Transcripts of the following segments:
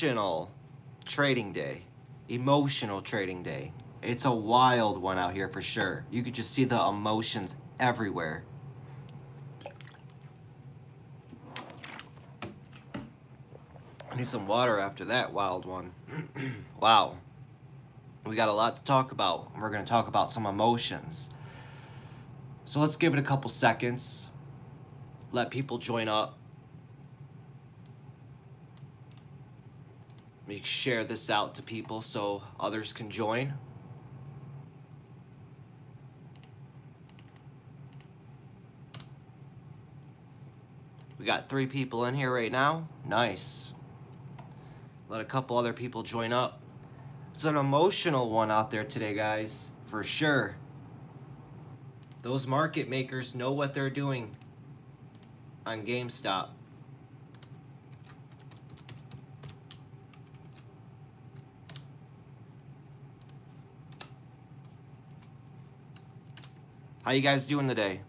emotional trading day. Emotional trading day. It's a wild one out here for sure. You could just see the emotions everywhere. I need some water after that wild one. Wow. We got a lot to talk about. We're going to talk about some emotions. So let's give it a couple seconds. Let people join up. Let me share this out to people so others can join. We got 3 people in here right now. Nice. Let a couple other people join up. It's an emotional one out there today, guys, for sure. Those market makers know what they're doing on GameStop. How you guys doing today?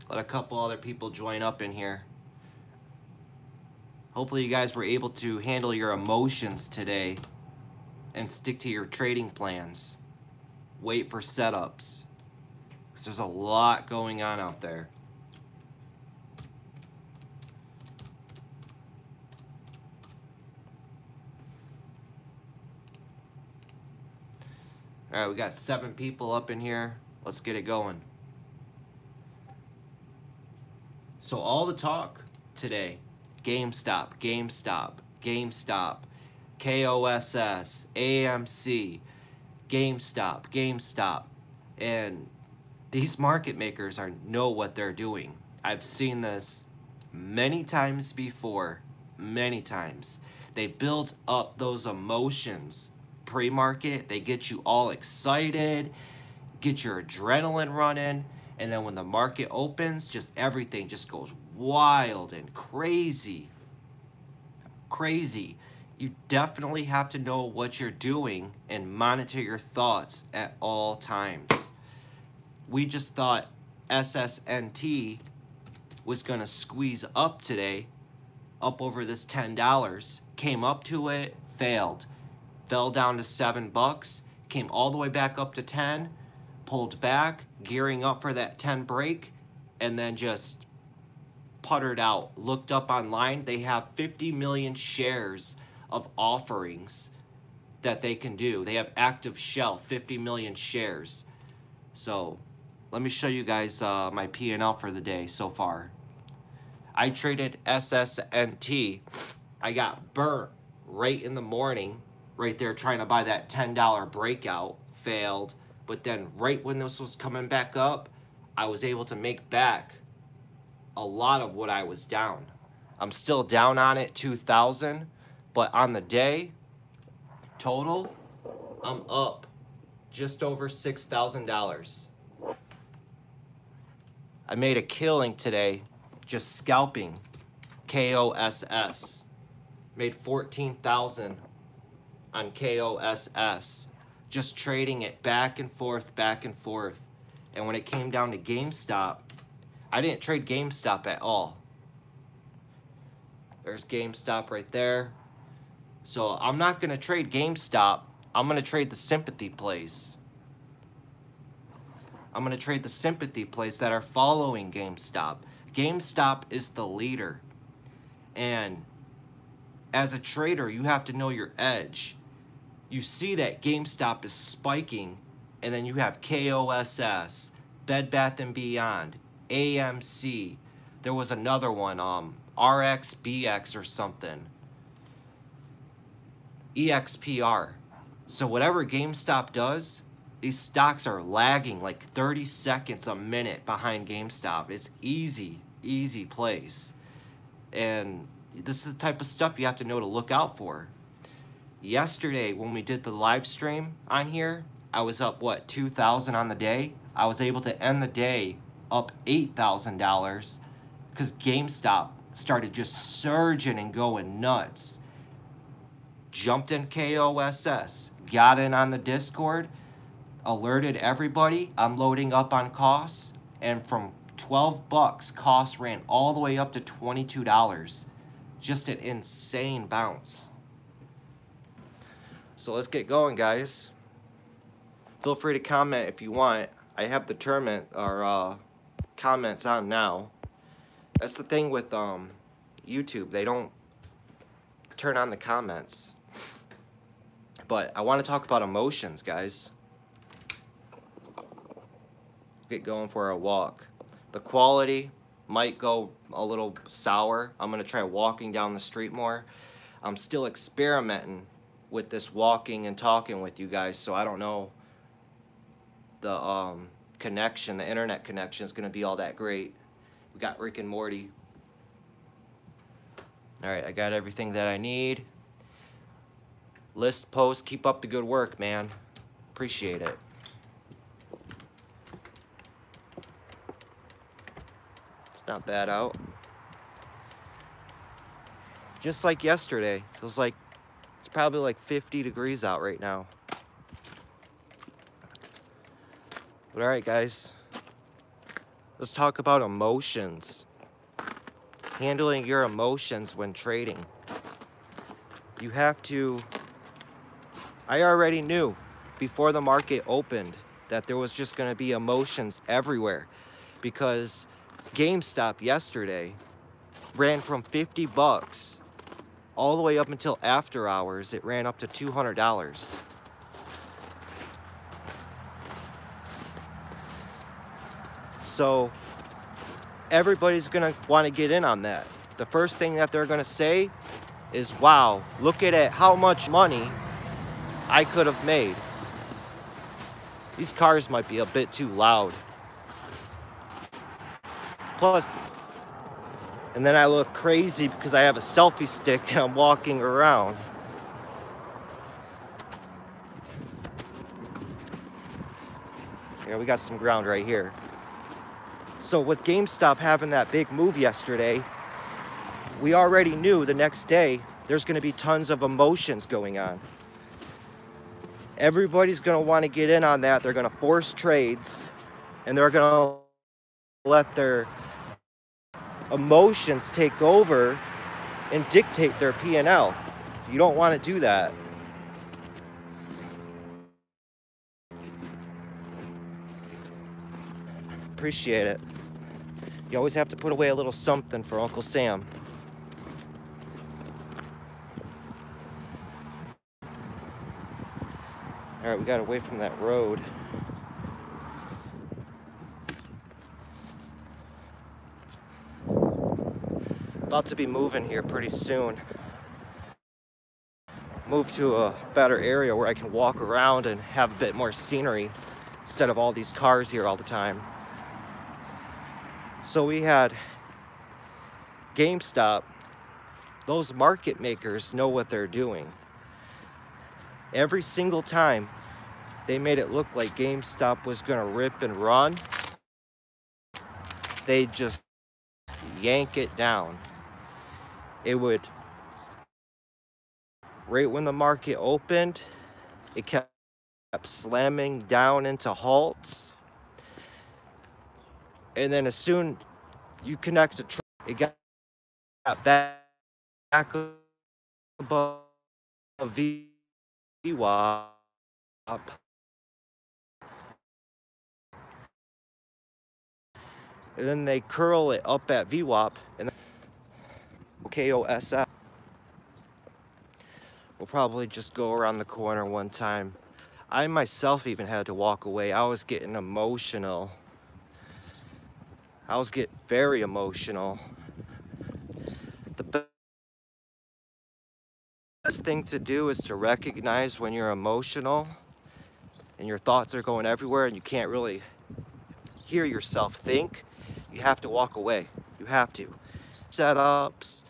Let a couple other people join up in here. Hopefully you guys were able to handle your emotions today and stick to your trading plans. Wait for setups, because there's a lot going on out there. All right, we got 7 people up in here. Let's get it going. So all the talk today, GameStop, GameStop, GameStop, KOSS, AMC, GameStop, GameStop, and these market makers know what they're doing. I've seen this many times before, many times. They build up those emotions pre-market. They get you all excited, get your adrenaline running, and then when the market opens, just everything just goes wild and crazy. Crazy. You definitely have to know what you're doing and monitor your thoughts at all times. We just thought SSNT was going to squeeze up today, up over this $10. Came up to it, failed. Fell down to $7, came all the way back up to 10, pulled back, gearing up for that 10 break, and then just puttered out. Looked up online, they have 50 million shares of offerings that they can do. They have active shelf, 50 million shares. So let me show you guys my P&L for the day so far. I traded SSNT. I got burnt right in the morning, right there trying to buy that $10 breakout, failed. But then right when this was coming back up, I was able to make back a lot of what I was down. I'm still down on it, 2,000, but on the day, total, I'm up just over $6,000. I made a killing today just scalping KOSS. Made 14,000 on KOSS. Just trading it back and forth, back and forth. And when it came down to GameStop, I didn't trade GameStop at all. There's GameStop right there. So I'm not going to trade GameStop. I'm going to trade the sympathy plays. I'm going to trade the sympathy plays that are following GameStop. GameStop is the leader. And as a trader, you have to know your edge. You see that GameStop is spiking, and then you have KOSS, Bed Bath & Beyond, AMC. There was another one, RXBX or something. EXPR. So whatever GameStop does, these stocks are lagging like 30 seconds a minute behind GameStop. It's easy plays. And this is the type of stuff you have to know to look out for. Yesterday, when we did the live stream on here, I was up, what, 2,000 on the day? I was able to end the day up $8,000 because GameStop started just surging and going nuts. Jumped in KOSS, got in on the Discord, alerted everybody I'm loading up on costs, and from 12 bucks, costs ran all the way up to $22. Just an insane bounce. So let's get going, guys. Feel free to comment if you want. I have the tournament or comments on now. That's the thing with YouTube. They don't turn on the comments. But I want to talk about emotions, guys. Get going for a walk. The quality might go a little sour. I'm going to try walking down the street more. I'm still experimenting with this walking and talking with you guys, so I don't know the connection, the internet connection is going to be all that great. We got Rick and Morty. Alright, I got everything that I need. List post, keep up the good work, man. Appreciate it. It's not bad out. Just like yesterday. Feels like it's probably like 50 degrees out right now. But alright, guys. Let's talk about emotions. Handling your emotions when trading. You have to... I already knew before the market opened that there was just going to be emotions everywhere, because GameStop yesterday ran from 50 bucks all the way up until after hours. It ran up to $200. So everybody's gonna want to get in on that. The first thing that they're gonna say is, wow, look at it, how much money I could have made. These cars might be a bit too loud. Plus, and then I look crazy because I have a selfie stick and I'm walking around. Yeah, we got some ground right here. So with GameStop having that big move yesterday, we already knew the next day there's going to be tons of emotions going on. Everybody's going to want to get in on that. They're going to force trades, and they're going to let their emotions take over and dictate their P&L. You don't want to do that. Appreciate it. You always have to put away a little something for Uncle Sam. All right, we got away from that road. About to be moving here pretty soon. Move to a better area where I can walk around and have a bit more scenery instead of all these cars here all the time. So we had GameStop. Those market makers know what they're doing. Every single time they made it look like GameStop was gonna rip and run, they just yank it down. It would, right when the market opened, it kept slamming down into halts. And then as soon you connect a trade, it got back above VWAP. And then they curl it up at VWAP and then KOSF. We'll probably just go around the corner one time. I myself even had to walk away. I was getting emotional. I was getting very emotional. The best thing to do is to recognize when you're emotional and your thoughts are going everywhere and you can't really hear yourself think. You have to walk away. You have to. Setups,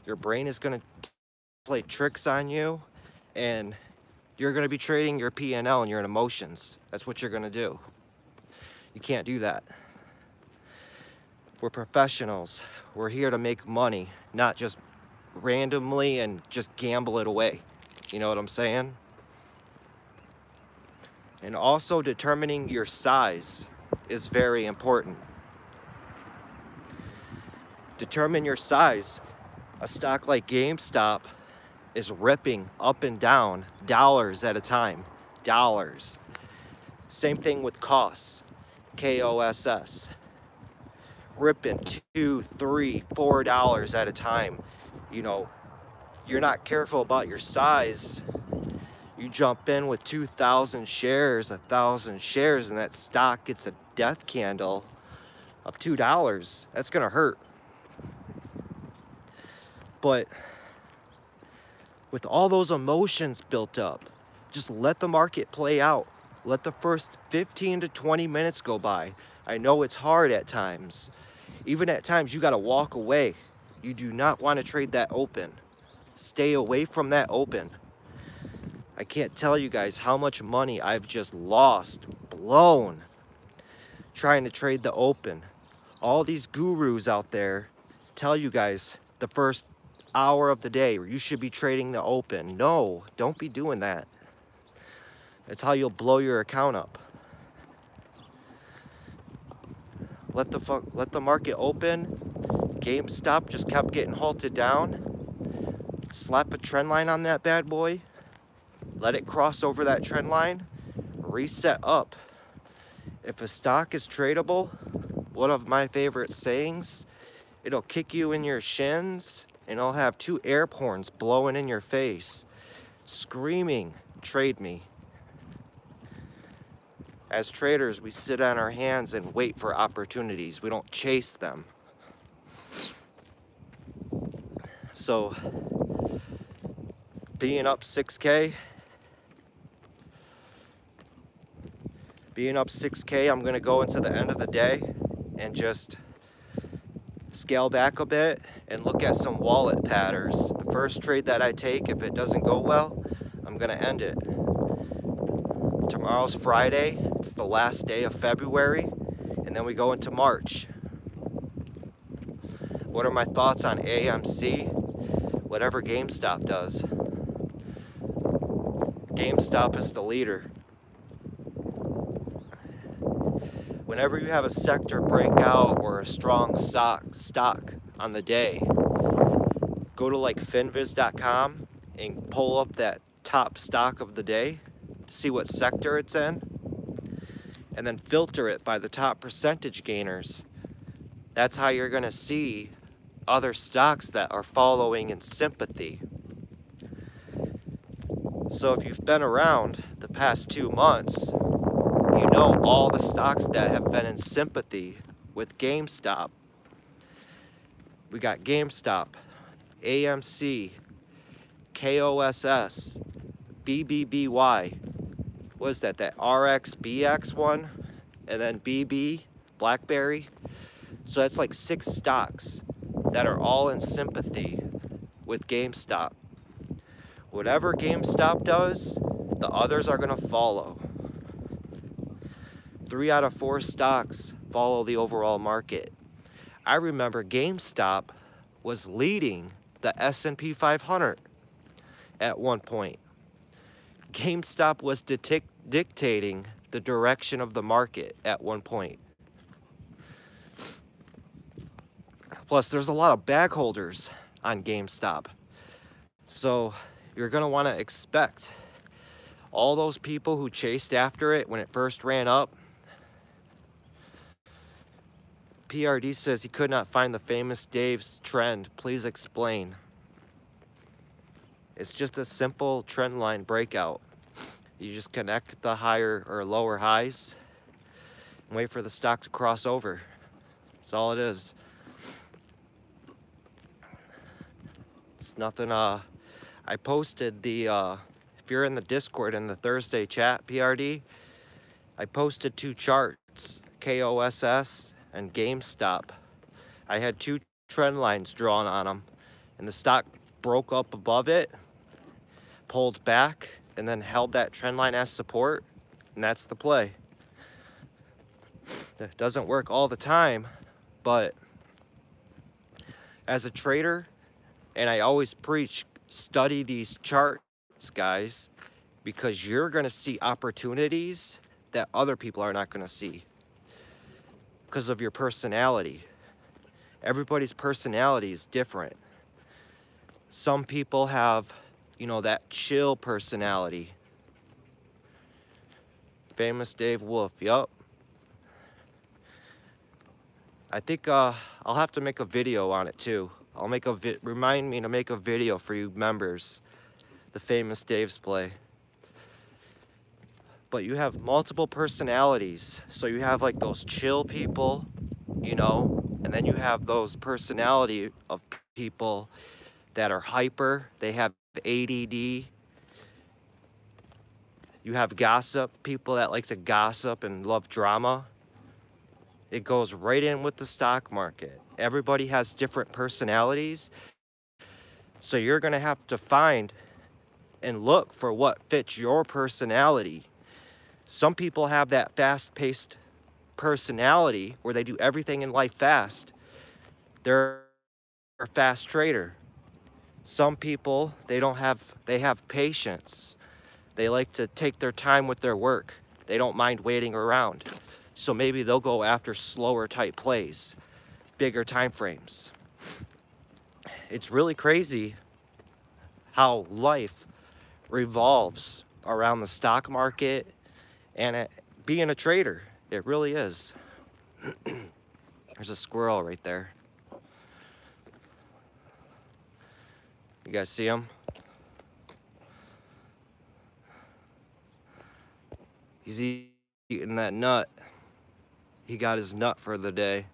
your brain is going to play tricks on you, and you're going to be trading your P&L and your emotions. That's what you're going to do. You can't do that. We're professionals. We're here to make money, not just randomly and just gamble it away. You know what I'm saying? And also determining your size is very important. Determine your size. A stock like GameStop is ripping up and down dollars at a time. Dollars. Same thing with KOSS. KOSS. Ripping $2, $3, $4 at a time. You know, you're not careful about your size. You jump in with 2,000 shares, 1,000 shares, and that stock gets a death candle of $2. That's gonna hurt. But with all those emotions built up, just let the market play out. Let the first 15 to 20 minutes go by. I know it's hard at times. Even at times you gotta walk away. You do not wanna trade that open. Stay away from that open. I can't tell you guys how much money I've just lost, blown, trying to trade the open. All these gurus out there tell you guys the first hour of the day you should be trading the open. No, don't be doing that. It's how you'll blow your account up. Let the market open. GameStop just kept getting halted down. Slap a trend line on that bad boy. Let it cross over that trend line. Reset up. If a stock is tradable, one of my favorite sayings, it'll kick you in your shins and it'll have two air horns blowing in your face, screaming, "Trade me." As traders, we sit on our hands and wait for opportunities. We don't chase them. So, being up 6K, I'm gonna go into the end of the day and just scale back a bit and look at some wallet patterns. The first trade that I take, if it doesn't go well, I'm gonna end it. Tomorrow's Friday, it's the last day of February, and then we go into March. What are my thoughts on AMC? Whatever GameStop does. GameStop is the leader. Whenever you have a sector breakout or a strong stock on the day, go to like finviz.com and pull up that top stock of the day, see what sector it's in, and then filter it by the top percentage gainers. That's how you're gonna see other stocks that are following in sympathy. So if you've been around the past 2 months, you know all the stocks that have been in sympathy with GameStop. We got GameStop, AMC, KOSS, BBBY. What is that? That RXBX one? And then BB, BlackBerry. So that's like 6 stocks that are all in sympathy with GameStop. Whatever GameStop does, the others are gonna follow. 3 out of 4 stocks follow the overall market. I remember GameStop was leading the S&P 500 at one point. GameStop was dictating the direction of the market at one point. Plus, there's a lot of bag holders on GameStop. So you're gonna wanna expect all those people who chased after it when it first ran up. PRD says he could not find the famous Dave's trend. Please explain. It's just a simple trend line breakout. You just connect the higher or lower highs and wait for the stock to cross over. That's all it is. It's nothing. I posted the, if you're in the Discord in the Thursday chat, PRD, I posted 2 charts, KOSS and GameStop. I had 2 trend lines drawn on them, and the stock broke up above it, pulled back, and then held that trend line as support, and that's the play. It doesn't work all the time, but as a trader, and I always preach, study these charts, guys. because you're going to see opportunities that other people are not going to see because of your personality. Everybody's personality is different. Some people have, you know, that chill personality. Famous Dave Wolf, yup. I think I'll have to make a video on it too. I'll make a remind me to make a video for you members, the Famous Dave's play. But you have multiple personalities. So you have like those chill people, you know, and then you have those personality of people that are hyper. They have ADD. You have gossip, people that like to gossip and love drama. It goes right in with the stock market. Everybody has different personalities. So you're gonna have to find and look for what fits your personality. Some people have that fast-paced personality where they do everything in life fast. They're a fast trader. Some people, they have patience. They like to take their time with their work. They don't mind waiting around. So maybe they'll go after slower type plays, bigger time frames. It's really crazy how life revolves around the stock market and being a trader. It really is. There's a squirrel right there. You guys see him? He's eating that nut. He got his nut for the day.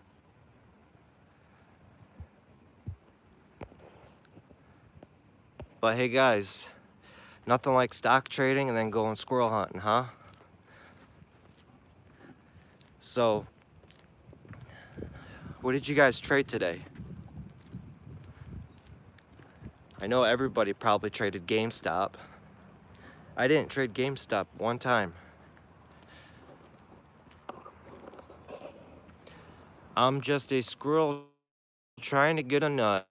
But hey guys, nothing like stock trading and then going squirrel hunting, huh? So, what did you guys trade today? I know everybody probably traded GameStop. I didn't trade GameStop one time. I'm just a squirrel trying to get a nut.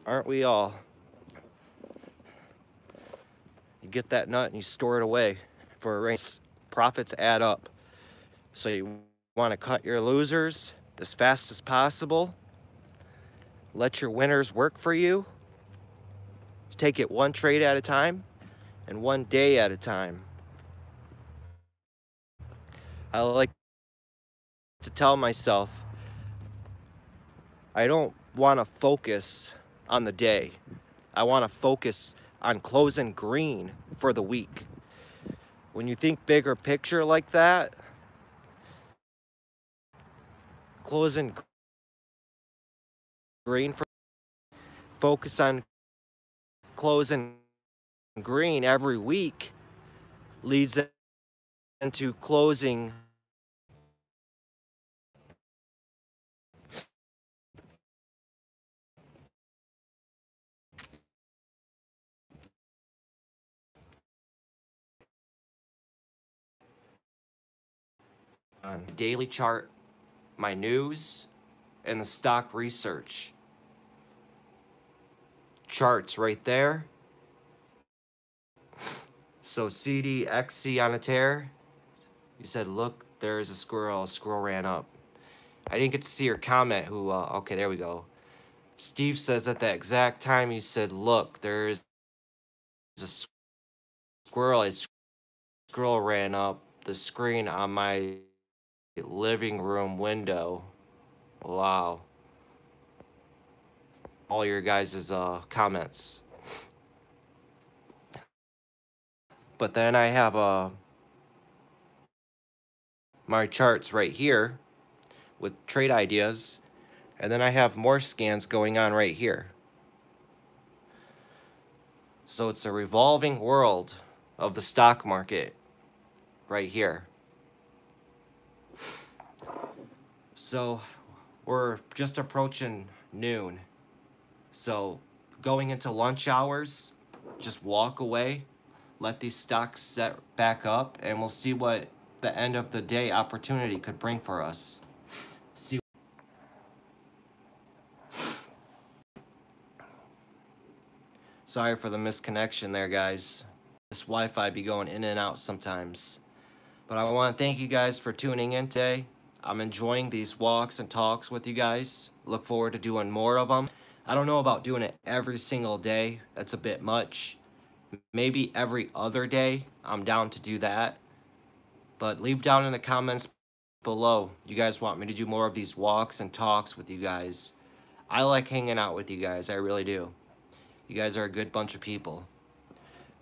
Aren't we all? You get that nut and you store it away for a race. Profits add up. So you want to cut your losers as fast as possible. Let your winners work for you. Take it one trade at a time and one day at a time. I like to tell myself, I don't want to focus on the day. I want to focus on closing green for the week. When you think bigger picture like that, closing green for focus on closing green every week leads into closing on the daily chart, my news, and the stock research charts right there. So CDXC on a tear. You said, look, there's a squirrel ran up. I didn't get to see your comment who, okay, there we go. Steve says at the exact time you said, look, there's a squirrel. A squirrel ran up the screen on my living room window. Wow. All your guys' comments. But then I have my charts right here with trade ideas, and then I have more scans going on right here. So it's a revolving world of the stock market right here. So we're just approaching noon. So going into lunch hours, just walk away, let these stocks set back up, and we'll see what the end of the day opportunity could bring for us. See. Sorry for the misconnection there, guys. This Wi-Fi be going in and out sometimes. But I want to thank you guys for tuning in today. I'm enjoying these walks and talks with you guys. Look forward to doing more of them. I don't know about doing it every single day. That's a bit much. Maybe every other day. I'm down to do that. But leave down in the comments below. You guys want me to do more of these walks and talks with you guys. I like hanging out with you guys. I really do. You guys are a good bunch of people.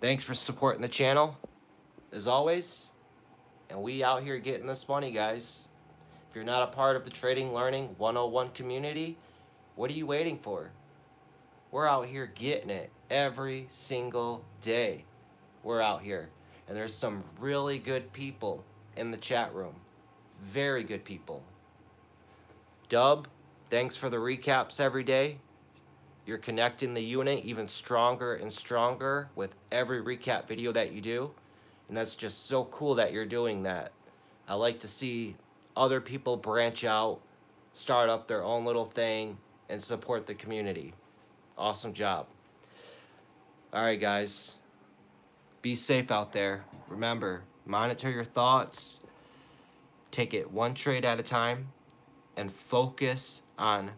Thanks for supporting the channel, as always. And we out here getting this money, guys. If you're not a part of the Trading Learning 101 community, what are you waiting for? We're out here getting it every single day. We're out here. And there's some really good people in the chat room. Very good people. Dub, thanks for the recaps every day. You're connecting the unit even stronger and stronger with every recap video that you do. And that's just so cool that you're doing that. I like to see other people branch out, start up their own little thing, and support the community. Awesome job. All right, guys. Be safe out there. Remember, monitor your thoughts. Take it one trade at a time. And focus on